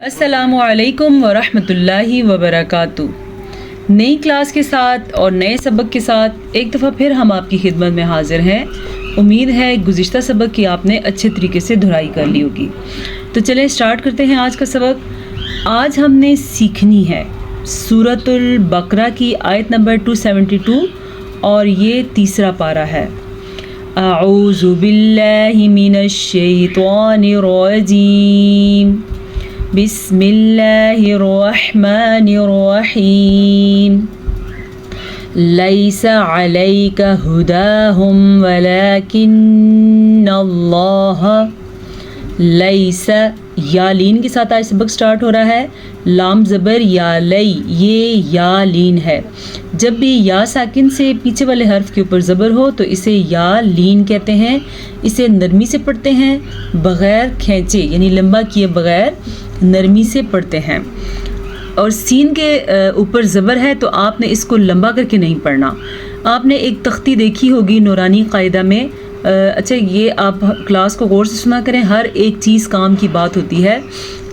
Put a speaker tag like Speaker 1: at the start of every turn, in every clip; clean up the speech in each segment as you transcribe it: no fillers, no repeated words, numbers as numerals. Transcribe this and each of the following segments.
Speaker 1: अस्सलामु अलैकुम वरहमतुल्लाहि वबरकातु। नई क्लास के साथ और नए सबक के साथ एक दफ़ा फिर हम आपकी खिदमत में हाज़िर हैं। उम्मीद है गुज़िश्ता सबक की आपने अच्छे तरीके से धुलाई कर ली होगी। तो चलें स्टार्ट करते हैं आज का सबक। आज हमने सीखनी है सूरतुल बकरा की आयत नंबर 272 और ये तीसरा पारा है। अऊज़ु बिल्लाहि मिनश शैतानिर रजीम, बिस्मिल्लाहिर रहमानिर रहीम। लैसा अलैका हुदाहुम वलाकिन्नल्लाह। लैसा या लीन के साथ आज सबक स्टार्ट हो रहा है। लाम ज़बर या लई, ये या लीन है। जब भी या साकिन से पीछे वाले हर्फ के ऊपर ज़बर हो तो इसे या लीन कहते हैं। इसे नरमी से पढ़ते हैं, बग़ैर खींचे यानी लंबा किए बग़ैर नरमी से पढ़ते हैं। और सीन के ऊपर ज़बर है तो आपने इसको लंबा करके नहीं पढ़ना। आपने एक तख्ती देखी होगी नूरानी कायदा में। अच्छा, ये आप क्लास को गौर से सुना करें, हर एक चीज़ काम की बात होती है।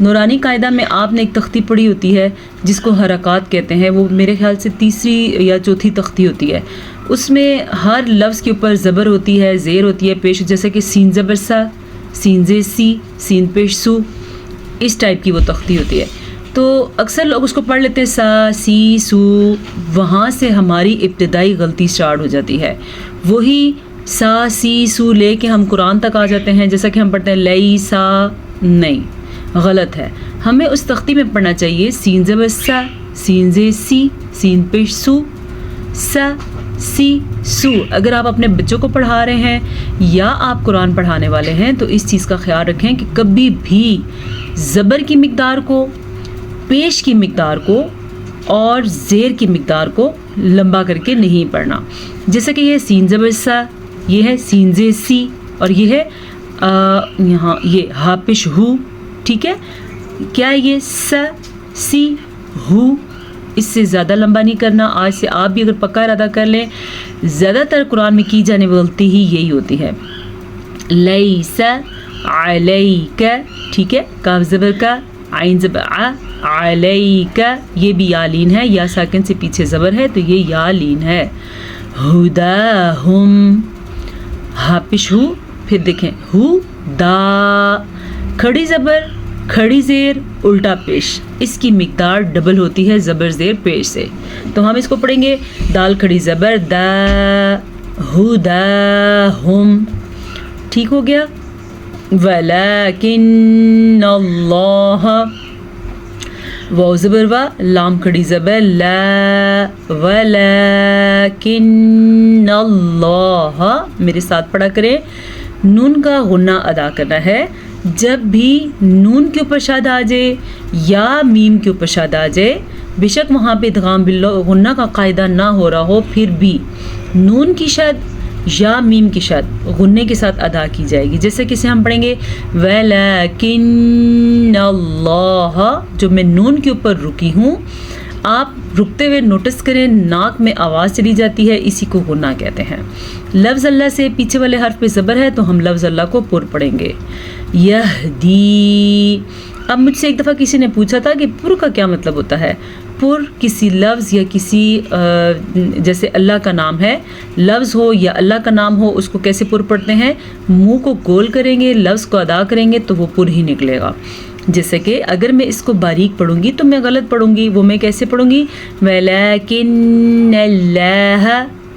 Speaker 1: नूरानी कायदा में आपने एक तख्ती पढ़ी होती है जिसको हरकत कहते हैं। वो मेरे ख्याल से तीसरी या चौथी तख्ती होती है। उसमें हर लफ्ज़ के ऊपर ज़बर होती है, ज़ेर होती है, पेश, जैसे कि सीन ज़बर सा, सीन ज़े सी, सीन पेश सू, इस टाइप की वो तख्ती होती है। तो अक्सर लोग उसको पढ़ लेते हैं सा सी सू, वहाँ से हमारी इब्तिदाई गलती स्टार्ट हो जाती है। वही सा सी सू ले के हम कुरान तक आ जाते हैं, जैसा कि हम पढ़ते हैं लई सा, नहीं, गलत है। हमें उस तख्ती में पढ़ना चाहिए सीन ज़बर सा, सीन ज़े सी, सीन पेश सू, सा सी सू। अगर आप अपने बच्चों को पढ़ा रहे हैं या आप कुरान पढ़ाने वाले हैं तो इस चीज़ का ख्याल रखें कि कभी भी ज़बर की मिक़दार को, पेश की मिक़दार को और ज़ेर की मिक़दार को लंबा करके नहीं पढ़ना। जैसे कि ये सीन ज़बर सा, ये है सीन ज़े सी, और ये है यहाँ ये हा पेश हु। ठीक है, क्या है ये सा सी हु, इससे ज़्यादा लंबा नहीं करना। आज से आप भी अगर पक्का इरादा कर लें, ज़्यादातर कुरान में की जाने वाली गलती ही यही होती है। लैसा अलैका, ठीक है, काफ ज़बर का, आइन ज़बर आ, अलैका, ये भी या लीन है, या साकिन से पीछे ज़बर है तो ये या लीन है। हुदाहुम, हा पेश हु, फिर देखें हु दा, खड़ी ज़बर, खड़ी ज़ेर, उल्टा पेश, इसकी मिक़दार डबल होती है ज़बर ज़ेर पेश से। तो हम इसको पढ़ेंगे दाल खड़ी ज़बर दा, हुदाहुम, ठीक हो गया। वलाकिन्नल्लाह, वाव ज़बर वा, लाम खड़ी ज़बर ला, वलाकिन्नल्लाह, मेरे साथ पढ़ा करें। नून का गुन्ना अदा करना है। जब भी नून के ऊपर शद आ जाए या मीम के ऊपर शद आ जाए, बेशक वहाँ पे इदगाम बिल गुन्ना का कायदा ना हो रहा हो, फिर भी नून की शद या मीम की शद गुन्ने के साथ अदा की जाएगी। जैसे कि हम पढ़ेंगे वलाकिन्नल्लाह, जो मैं नून के ऊपर रुकी हूँ, आप रुकते हुए नोटिस करें नाक में आवाज़ चली जाती है, इसी को गुन्ना कहते हैं। लफ्ज़ अल्लाह से पीछे वाले हर्फ पे ज़बर है तो हम लफ्ज़ अल्लाह को पुर पढ़ेंगे। यहदी, अब मुझसे एक दफ़ा किसी ने पूछा था कि पुर का क्या मतलब होता है। पुर किसी लफ्ज़ या किसी जैसे अल्लाह का नाम है, लफ्ज़ हो या अल्लाह का नाम हो, उसको कैसे पुर पढ़ते हैं। मुंह को गोल करेंगे, लफ्ज़ को अदा करेंगे तो वो पुर ही निकलेगा। जैसे कि अगर मैं इसको बारीक पढ़ूंगी तो मैं गलत पढ़ूंगी। वो मैं कैसे पढ़ूंगी, वलाकिन्नल्लाह,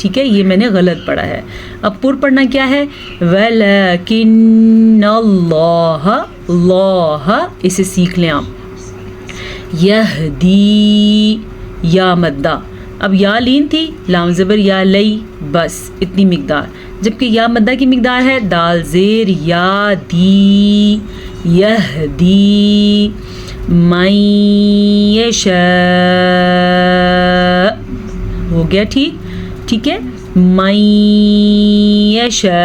Speaker 1: ठीक है, ये मैंने गलत पढ़ा है। अब पुर पढ़ना क्या है, वलाकिन्नल्लाह, अल्लाह, इसे सीख लें आप। यहदी, या मद्दा, अब या लीन थी, लाम ज़बर या लई, बस इतनी मिक़दार। जबकि या मद्दा की मिक़दार है दाल ज़ेर या दी, यहदी मन यशा, हो गया ठीक, ठीक है, मन यशा,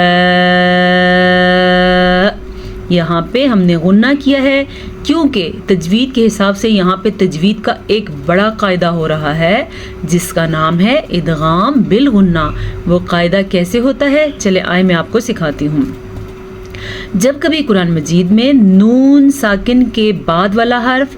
Speaker 1: यहाँ पे हमने गुन्ना किया है क्योंकि तजवीद के हिसाब से यहाँ पे तजवीद का एक बड़ा कायदा हो रहा है जिसका नाम है इदगाम बिल गुन्ना। वो कायदा कैसे होता है, चले आए मैं आपको सिखाती हूँ। جب کبھی قرآن مجید میں نون ساکن کے بعد والا حرف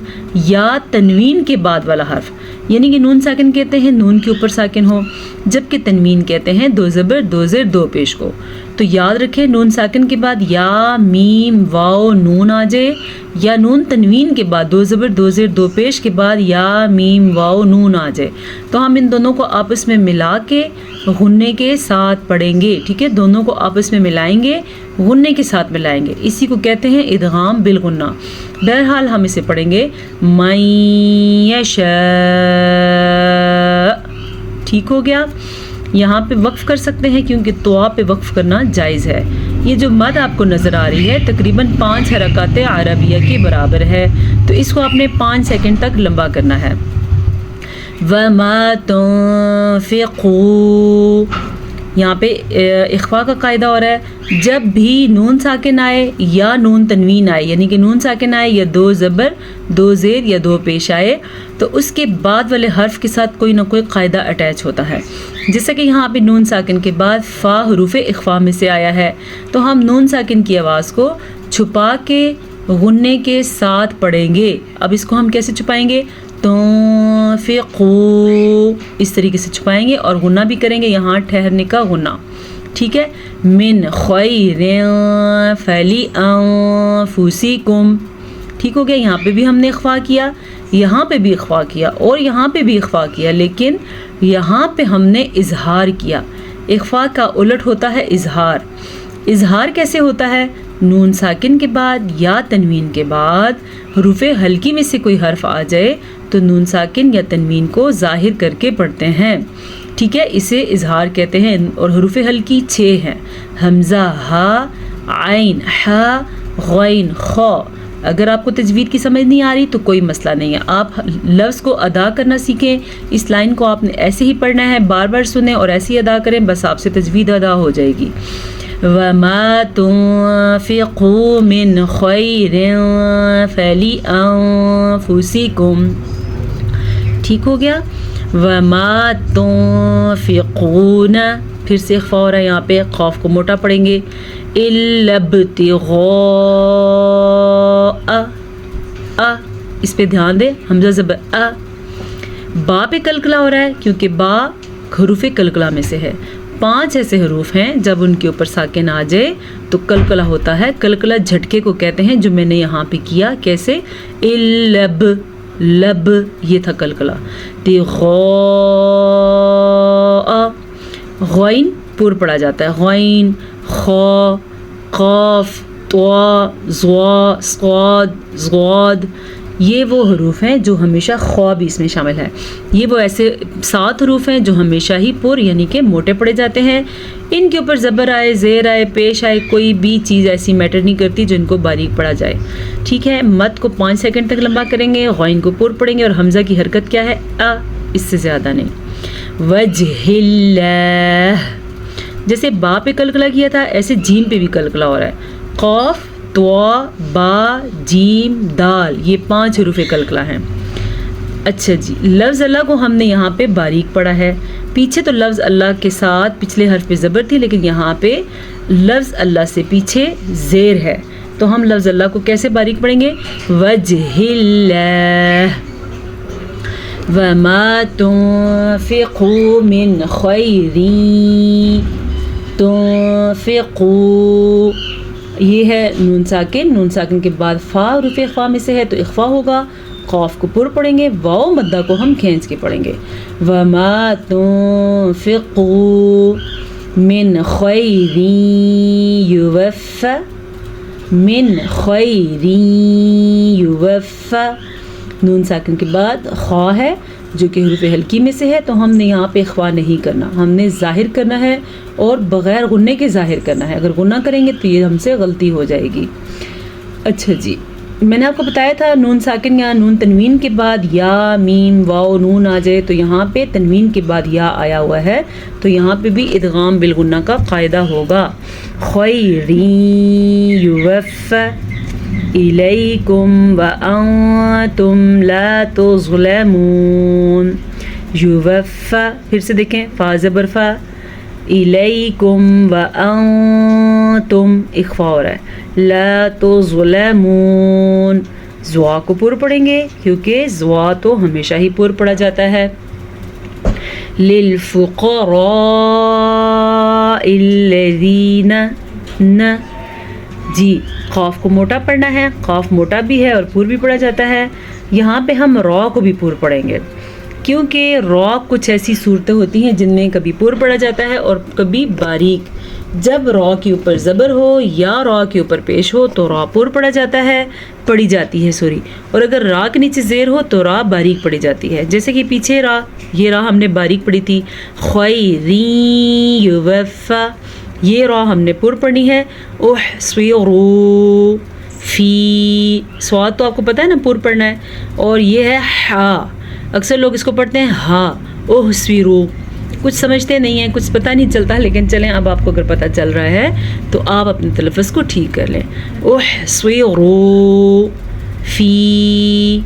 Speaker 1: یا تنوین کے بعد والا حرف، یعنی کہ نون ساکن کہتے ہیں نون کے اوپر ساکن ہو، جبکہ تنوین کہتے ہیں دو زبر دو زیر دو پیش کو، تو یاد رکھیں نون ساکن کے بعد یا میم واو نون آ جائے، یا نون تنوین کے بعد دو زبر دو زیر دو پیش کے بعد یا میم واو نون آ جائے، تو ہم ان دونوں کو آپس میں ملا کے غننے کے ساتھ پڑھیں گے، ٹھیک ہے، دونوں کو آپس میں ملائیں گے، غننے کے ساتھ ملائیں گے، اسی کو کہتے ہیں ادغام بالغنہ۔ بہرحال ہم اسے پڑھیں گے من یشاء، ٹھیک ہو گیا۔ یہاں پہ وقف کر سکتے ہیں کیونکہ طوا پہ وقف کرنا جائز ہے۔ یہ جو مد آپ کو نظر آ رہی ہے تقریباً 5 حرکات عربیہ کے برابر ہے، تو اس کو آپ نے 5 سیکنڈ تک لمبا کرنا ہے۔ وَمَا تُنْفِقُوا، یہاں پہ اخفاء کا قاعدہ ہو رہا ہے، جب بھی نون ساکن آئے یا نون تنوین آئے، یعنی کہ نون ساکن آئے یا دو زبر دو زیر یا دو پیش آئے، تو اس کے بعد والے حرف کے ساتھ کوئی نہ کوئی قاعدہ اٹیچ ہوتا ہے، جیسا کہ یہاں پہ نون ساکن کے بعد فا حروف اخفاء میں سے آیا ہے، تو ہم نون ساکن کی آواز کو چھپا کے غننے کے ساتھ پڑھیں گے۔ اب اس کو ہم کیسے چھپائیں گے؟ تنفقوا، اس طریقے سے چھپائیں گے اور غنہ بھی کریں گے، یہاں ٹھہرنے کا غنہ، ٹھیک ہے۔ من خیر فلانفسکم، ٹھیک ہو گیا۔ یہاں پہ بھی ہم نے اخفاء کیا، یہاں پہ بھی اخفاء کیا اور یہاں پہ بھی اخفاء کیا، لیکن یہاں پہ ہم نے اظہار کیا۔ اخفاء کا الٹ ہوتا ہے اظہار۔ اظہار کیسے ہوتا ہے؟ نون ساکن کے بعد یا تنوین کے بعد حروف ہلکی میں سے کوئی حرف آ جائے تو نون ساکن یا تنوین کو ظاہر کر کے پڑھتے ہیں، ٹھیک ہے، اسے اظہار کہتے ہیں۔ اور حروف ہلکی 6 ہیں، حمزہ، ہا، عین، ہا، غین، خا۔ اگر آپ کو تجوید کی سمجھ نہیں آ رہی تو کوئی مسئلہ نہیں ہے، آپ لفظ کو ادا کرنا سیکھیں، اس لائن کو آپ نے ایسے ہی پڑھنا ہے، بار بار سنیں اور ایسے ہی ادا کریں، بس آپ سے تجوید ادا ہو جائے گی۔ وَمَا تُنْفِقُوا مِنْ خَيْرٍ فَلِأَنفُسِكُمْ، ٹھیک ہو گیا۔ وَمَا تُنْفِقُونَ، پھر سے اخفاء ہو رہا ہے، یہاں پہ قاف کو موٹا پڑھیں گے، إِلَّا ابْتِغَاءَ، اس پہ دھیان دیں، حمزہ زبر ا، با پہ کلکلا ہو رہا ہے کیونکہ با حروف کلکلا میں سے ہے۔ 5 ایسے حروف ہیں جب ان کے اوپر ساکن آ جائے تو کلکلا ہوتا ہے، کلکلا جھٹکے کو کہتے ہیں، جو میں نے یہاں پہ کیا، کیسے؟ لب، لب، یہ تھا کلکلا۔ تغاء، غین پور پڑا جاتا ہے، غین، خا، قاف، طوا، ضوا، صاد، ضاد، یہ وہ حروف ہیں جو ہمیشہ خوا بھی اس میں شامل ہے۔ یہ وہ ایسے 7 حروف ہیں جو ہمیشہ ہی پر یعنی کہ موٹے پڑے جاتے ہیں، ان کے اوپر زبر آئے، زیر آئے، پیش آئے، کوئی بھی چیز ایسی میٹر نہیں کرتی جو ان کو باریک پڑا جائے، ٹھیک ہے۔ مد کو 5 سیکنڈ تک لمبا کریں گے، غین کو پر پڑیں گے اور حمزہ کی حرکت کیا ہے؟ اس سے زیادہ نہیں۔ وجہ اللہ، جیسے با پہ کلکلا کیا تھا ایسے جیم پہ بھی کلکلا ہو رہا ہے، قاف، طوا، با، جیم، دال، یہ 5 حروف کلکلا ہیں۔ اچھا جی، لفظ اللہ کو ہم نے یہاں پہ باریک پڑھا ہے، پیچھے تو لفظ اللہ کے ساتھ پچھلے حرف پہ زبر تھی، لیکن یہاں پہ لفظ اللہ سے پیچھے زیر ہے، تو ہم لفظ اللہ کو کیسے باریک پڑھیں گے؟ وجہ اللہ۔ وَمَا تُنْفِقُوا مِنْ خَيْرٍ تُنْفِقُوا، یہ ہے نون ساکن، نون ساکن کے بعد فا حروف اخفاء میں سے ہے تو اخفاء ہوگا، قاف کو پر پڑھیں گے، واو مدہ کو ہم کھینچ کے پڑھیں گے۔ وَمَا تُنْفِقُوا مِنْ خَيْرٍ يُوَفَّى، مِنْ خَيْرٍ يُوَفَّى، نون ساکن کے بعد خا ہے جو کہ حروف ہلکی میں سے ہے، تو ہم نے یہاں پہ اخفاء نہیں کرنا، ہم نے ظاہر کرنا ہے اور بغیر غننے کے ظاہر کرنا ہے، اگر غنہ کریں گے تو یہ ہم سے غلطی ہو جائے گی۔ اچھا جی، میں نے آپ کو بتایا تھا نون ساکن یا نون تنوین کے بعد یا میم واو نون آ جائے تو یہاں پہ تنوین کے بعد یا آیا ہوا ہے تو یہاں پہ بھی ادغام بالغنہ کا قاعدہ ہوگا۔ خیری یوفی الیکم وانتم لا تظلمون، یوفی، پھر سے دیکھیں، فا زبر فا، इलैकुम व अंतुम इख्फा हो रहा है, ला तुज़लमून, ज़ुआ को पूर पढ़ेंगे क्योंकि ज़ुआ तो हमेशा ही पूर पढ़ा जाता है। लिलफुक़राइल्लज़ीना न, जी क़ाफ को मोटा पढ़ना है, क़ाफ मोटा भी है और पूर भी पढ़ा जाता है। यहाँ पे हम रॉ को भी पूर पढ़ेंगे क्योंकि रॉ कुछ ऐसी सूरतें होती हैं जिनमें कभी पूर पढ़ा जाता है और कभी बारीक। जब रॉ के ऊपर ज़बर हो या रॉ के ऊपर पेश हो तो रॉ पूर पढ़ा जाता है, पढ़ी जाती है सॉरी, और अगर रा के नीचे ज़ेर हो तो रा बारीक पढ़ी जाती है। जैसे कि पीछे रा, ये रा हमने बारीक पढ़ी थी, खैरी युवफ़ा, ये रा हमने पूर पढ़ी है। उहस्विरू फी, स्वाद तो आपको पता है ना पूर पढ़ना है, और ये है हा, अक्सर लोग इसको पढ़ते हैं हा, उहस्विरू, कुछ समझते नहीं हैं, कुछ पता नहीं चलता, लेकिन चलें अब आपको अगर पता चल रहा है तो आप अपने तलफ़्फ़ुज़ को ठीक कर लें। उहस्विरू फी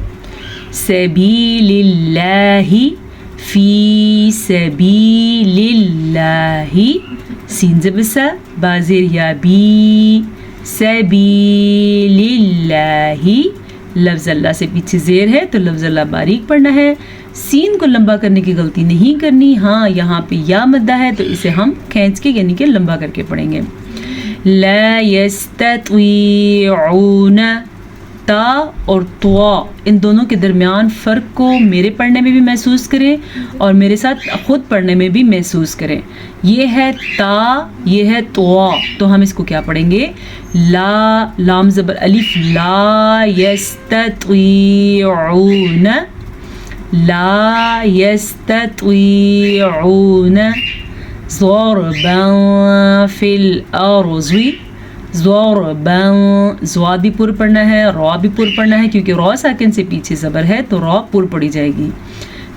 Speaker 1: सबीलिल्लाहि, फी सबीलिल्लाहि, सीन ज़बर सा, बाज़ेर या बी, सबीलिल्लाहि, लफ्ज़ अल्लाह से पीछे ज़ेर है तो लफ्ज़ अल्लाह बारीक पढ़ना है। सीन को लंबा करने की गलती नहीं करनी। हाँ, यहाँ पे या मद्दा है तो इसे हम खींच के यानी कि लंबा करके पढ़ेंगे। ला यस्ततीऊन, ता और त्वा, इन दोनों के दरमियान फ़र्क को मेरे पढ़ने में भी महसूस करें और मेरे साथ ख़ुद पढ़ने में भी महसूस करें। ये है ता, ये है त्वा, तो हम इसको क्या पढ़ेंगे? ला, लाम ज़बर अलिफ, ला यस्ततीऊन, ला यस्ततीऊन ज़रबन फिल अर्ज़ि, ज़रबन, ज़्वा भी पूर पढ़ना है, रॉ भी पूर पढ़ना है क्योंकि रॉ साकिन से पीछे ज़बर है तो रॉ पूर पढ़ी जाएगी।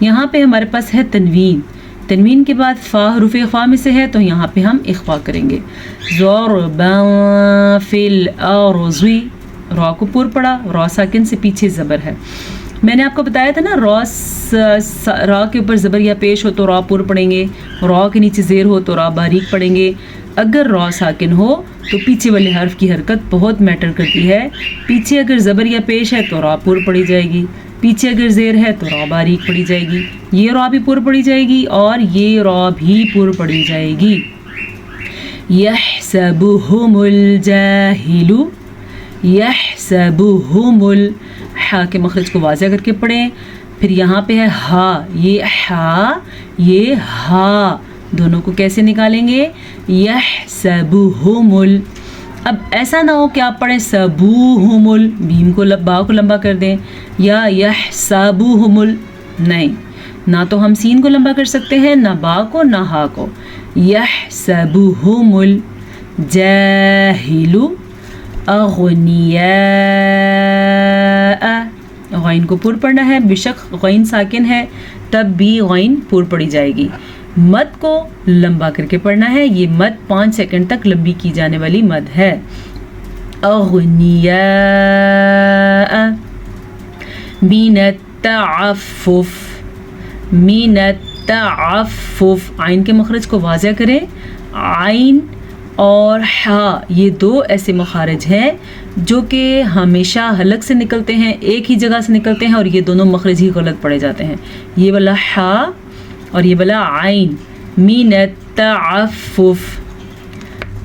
Speaker 1: यहाँ पे हमारे पास है तनवीन, तनवीन के बाद फ़ा हरूफ इख्फ़ा में से है तो यहाँ पे हम इख्फ़ा करेंगे। ज़रबन फिल अर्ज़ि, रॉ को पूर पढ़ा, रॉ साकिन से पीछे ज़बर है। मैंने आपको बताया था ना रॉ के ऊपर ज़बर या पेश हो तो रॉ पूर पढ़ेंगे, रॉ के नीचे ज़ेर हो तो रॉ बारीक पढ़ेंगे। अगर रॉ साकिन हो तो पीछे वाले हर्फ की हरकत बहुत मैटर करती है। पीछे अगर ज़बर या पेश है तो रॉ पूर पढ़ी जाएगी, पीछे अगर ज़ेर है तो रॉ बारीक पढ़ी जाएगी। ये रॉ भी पूर पढ़ी जाएगी और ये रॉ भी पूर पढ़ी जाएगी। यहसबुहुमुल जाहिलु, यहसबुहुमुल, हा के मखरज को वाज़ा करके पढ़ें। फिर यहाँ पे है हा, ये हा, ये हा, दोनों को कैसे निकालेंगे? यहसबुहुमुल। अब ऐसा ना हो कि आप पढ़ें सबूहुमुल, बीम को बा को लंबा कर दें, या यहसबुहुमुल, नहीं, ना तो हम सीन को लंबा कर सकते हैं, ना बा को ना हा को। यहसबुहुमुल जाहिलु अग़निया, गैन को पूर पढ़ना है, बेशक गैन साकिन है तब भी गैन पूर पढ़ी जाएगी। मद को लंबा करके पढ़ना है, ये मद 5 सेकंड तक लंबी की जाने वाली मद है। अग़निया मिनत तअफ़्फ़ुफ़, मिनत तअफ़्फ़ुफ़, आइन के मखरज को वाज़ा करें। आइन और हा, ये दो ऐसे मखारज हैं जो कि हमेशा हलक से निकलते हैं, एक ही जगह से निकलते हैं और ये दोनों मखरज ही गलत पढ़े जाते हैं। ये वाला हा और ये वाला आइन। मिनत तअफ़्फ़ुफ़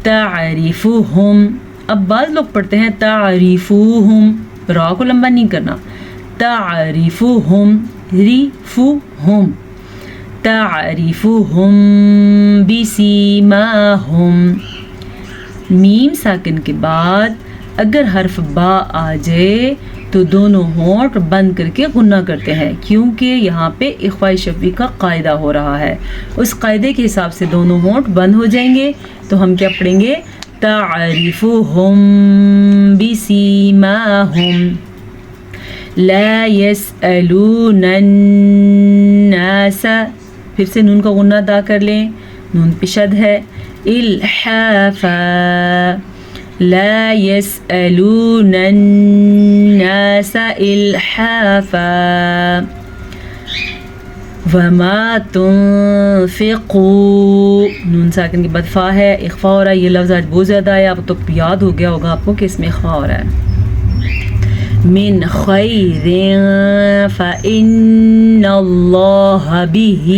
Speaker 1: तारिफ़ुहुम, अब बाज़ लोग पढ़ते हैं तारिफ़ुहुम, रा को लंबा नहीं करना, तारिफ़ुहुम, रिफ़ुहुम, तारिफ़ुहुम बिसीमाहुम। मीम साकिन के बाद अगर हर्फ बा आ जाए तो दोनों होंठ बंद करके गुन्ना करते हैं क्योंकि यहाँ पे इख्फ़ा शफ़ी का कायदा हो रहा है। उस कायदे के हिसाब से दोनों होंठ बंद हो जाएंगे तो हम क्या पढ़ेंगे? तारिफ़ुहुम बिसीमाहुम, ला यसअलूनन नासा, फिर से नून का गुन्ना अदा कर लें, नून पे शद है। इल्हाफा, ला यसअलूनन नासा इल्हाफा। وما تنفقوا نون ساکن کے بعد فا ہے، اخفا ہو رہا ہے. یہ لفظ آج بہت زیادہ ہے، آپ تو یاد ہو گیا ہوگا آپ کو کہ اس میں اخفا ہو رہا ہے. من خیر فإن اللہ بہ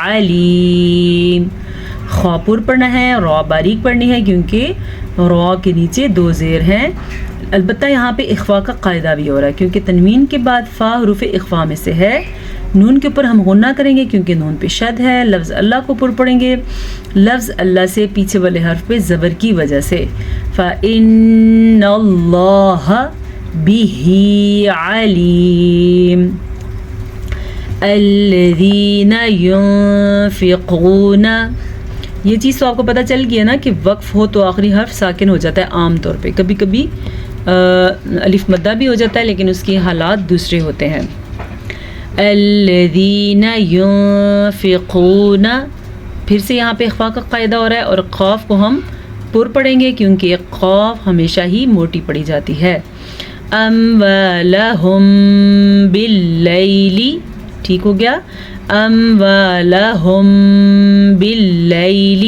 Speaker 1: علیم. خا پر پڑھنا ہے، را باریک پڑھنی ہے کیونکہ را کے نیچے دو زیر ہیں. البتہ یہاں پہ اخفا کا قاعدہ بھی ہو رہا ہے کیونکہ تنوین کے بعد فا حروف اخفا میں سے ہے. نون کے اوپر ہم غنہ کریں گے کیونکہ نون پہ شد ہے. لفظ اللہ کو پر پڑھیں گے لفظ اللہ سے پیچھے والے حرف پہ زبر کی وجہ سے. فإن اللہ بہ علیم. الذین ينفقون، یہ چیز تو آپ کو پتہ چل گیا نا کہ وقف ہو تو آخری حرف ساکن ہو جاتا ہے عام طور پہ. کبھی کبھی الف مدہ بھی ہو جاتا ہے لیکن اس کے حالات دوسرے ہوتے ہیں. الذین ينفقون، پھر سے یہاں پہ اخفا کا قاعدہ ہو رہا ہے اور قاف کو ہم پر پڑھیں گے کیونکہ قاف ہمیشہ ہی موٹی پڑھی جاتی ہے. اموالہم باللیل، ٹھیک ہو گیا. اموالہم باللیل،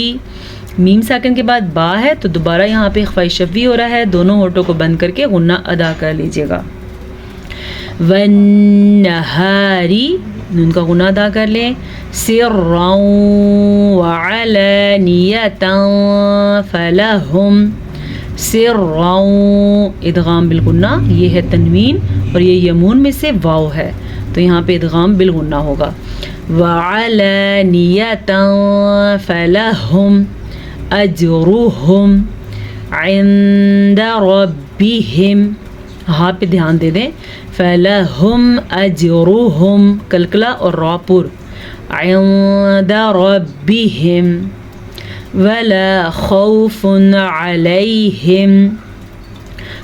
Speaker 1: میم ساکن کے بعد با ہے تو دوبارہ یہاں پہ اخفاء شفوی ہو رہا ہے. دونوں ہونٹوں کو بند کر کے غنہ ادا کر لیجیے گا. والنہاری، نون کا غنہ ادا کر لیں. سرا وعلانیۃ فلہم، سرا ادغام بالغنہ، یہ ہے تنوین اور یہ یمون میں سے واو ہے تو یہاں پہ ادغام بالغنہ ہوگا. وعلانیۃ فلہم اجرہم عند ربہم، ہاں پہ دھیان دے دیں. فلہم اجرہم کلکلا اور را پر. عند ربہم ولا خوف علیہم،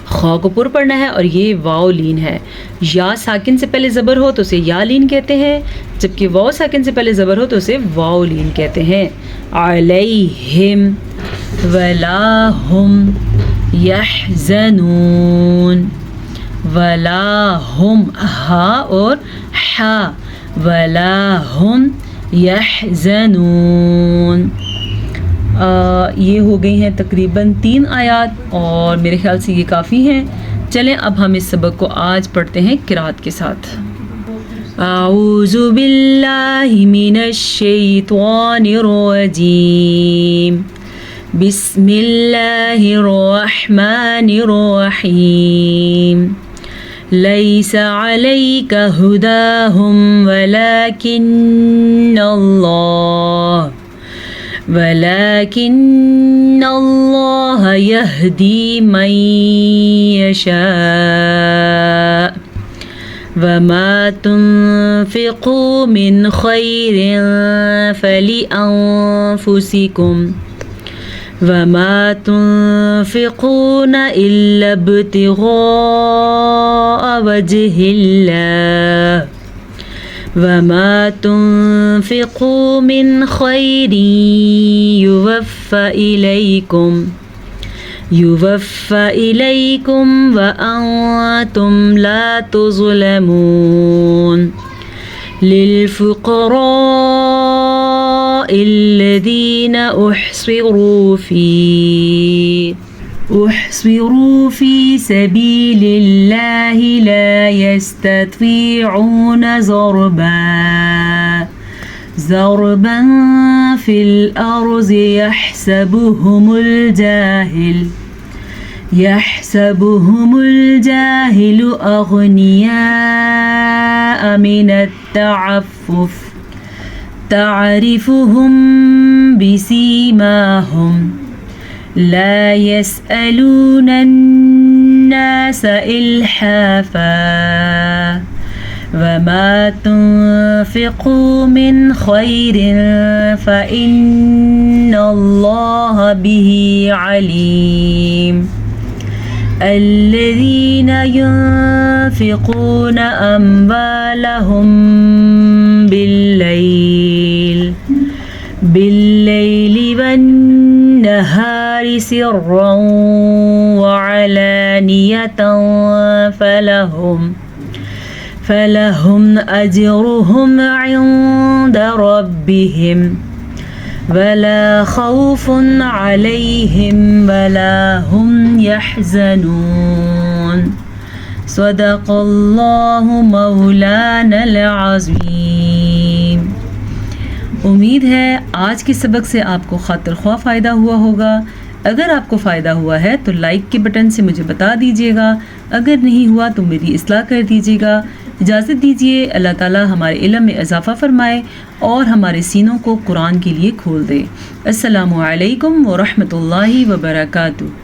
Speaker 1: خا کو پر پڑھنا ہے اور یہ واو لین ہے. یا ساکن سے پہلے زبر ہو تو اسے یا لین کہتے ہیں، جبکہ واو ساکن سے پہلے زبر ہو تو اسے واو لین کہتے ہیں. علیہم ولا ہم یحزنون، ولا ہم ہا اور حا، ولا ہم یحزنون. یہ ہو گئی ہیں تقریباً 3 آیات اور میرے خیال سے یہ کافی ہیں. چلیں اب ہم اس سبق کو آج پڑھتے ہیں قرات کے ساتھ. اعوذ باللہ من الشیطان الرجیم، بسم اللہ الرحمن الرحیم. لیس علیک ہداہم ولکن اللہ یہدی من یشاء وما تنفقوا من خیر فلأنفسکم وما تنفقون الا ابتغاء وجہ اللہ وما تنفقوا من خیر یوفى إلیکم وأنتم لا تظلمون. للفقراء الذین احصروا في سبيل الله لا يستطيعون ضربا في الأرض يحسبهم الجاهل أغنياء من التعفف تعرفهم بسيماهم لا يسألون الناس إلحافا وما تنفقوا من خير فإن الله به عليم. الذين ينفقون أموالهم بالليل والنهار سرا وعلانية فلهم أجرهم عند ربهم ولا خوف عليهم ولا هم يحزنون صدق اللہ مولانا العظیم۔ امید ہے آج کے سبق سے آپ کو خاطر خواہ فائدہ ہوا ہوگا۔ اگر آپ کو فائدہ ہوا ہے تو لائک کے بٹن سے مجھے بتا دیجیے گا، اگر نہیں ہوا تو میری اصلاح کر دیجیے گا۔ اجازت دیجیے، اللہ تعالی ہمارے علم میں اضافہ فرمائے اور ہمارے سینوں کو قرآن کے لیے کھول دے۔ السلام علیکم ورحمۃ اللہ وبرکاتہ۔